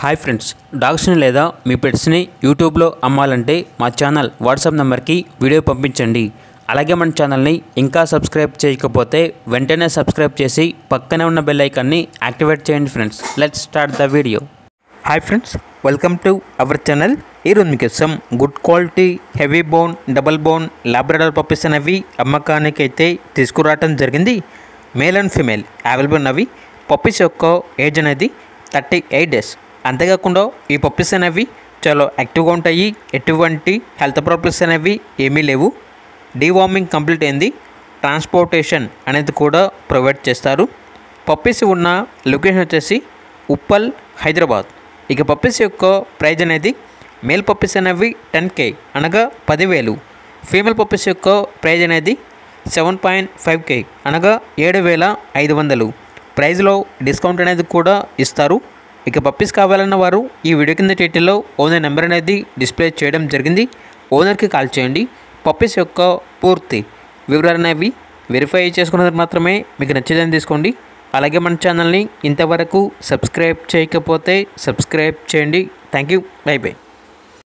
Hi friends, డాగ్స్ని లేదా మీ పెట్స్ని యూట్యూబ్లో అమ్మాలంటే మా ఛానల్ వాట్సాప్ నెంబర్కి వీడియో పంపించండి. అలాగే మన ఛానల్ని ఇంకా సబ్స్క్రైబ్ చేయకపోతే వెంటనే సబ్స్క్రైబ్ చేసి పక్కనే ఉన్న బెల్ ఐకాన్ని యాక్టివేట్ చేయండి friends. Let's start the video. Hi friends, welcome to our channel. ఈరోజు మీకోసం good quality heavy bone, double bone Labrador puppies అనేవి అమ్మకానికి అయితే తీసుకురావడం జరిగింది. మేల్ అండ్ ఫీమేల్ అవైలబుల్ ఉన్నవి. పప్పీస్ యొక్క ఏజ్ అనేది 38 డేస్. అంతేకాకుండా ఈ పప్పీస్ అనేవి చాలా యాక్టివ్గా ఉంటాయి. ఎటువంటి హెల్త్ ప్రాబ్లమ్స్ అనేవి ఏమీ లేవు. డీవార్మింగ్ కంప్లీట్ అయింది. ట్రాన్స్పోర్టేషన్ అనేది కూడా ప్రొవైడ్ చేస్తారు. పప్పీస్ ఉన్న లొకేషన్ వచ్చేసి ఉప్పల్, హైదరాబాద్. ఇక పప్పీస్ యొక్క ప్రైజ్ అనేది మేల్ పప్పీస్ అనేవి 10K అనగా 10,000. ఫీమేల్ పప్పీస్ యొక్క ప్రైజ్ అనేది 7.5K అనగా 7,500. ప్రైజ్లో డిస్కౌంట్ అనేది కూడా ఇస్తారు. ఇక పప్పీస్ కావాలన్న వారు ఈ వీడియో కింద టైటిల్లో ఓనర్ నెంబర్ అనేది డిస్ప్లే చేయడం జరిగింది. ఓనర్కి కాల్ చేయండి. పప్పీస్ యొక్క పూర్తి వివరాలు అనేవి వెరిఫై చేసుకున్నది మాత్రమే మీకు నచ్చేదని తీసుకోండి. అలాగే మన ఛానల్ని ఇంతవరకు సబ్స్క్రైబ్ చేయకపోతే సబ్స్క్రైబ్ చేయండి. Thank you. By by.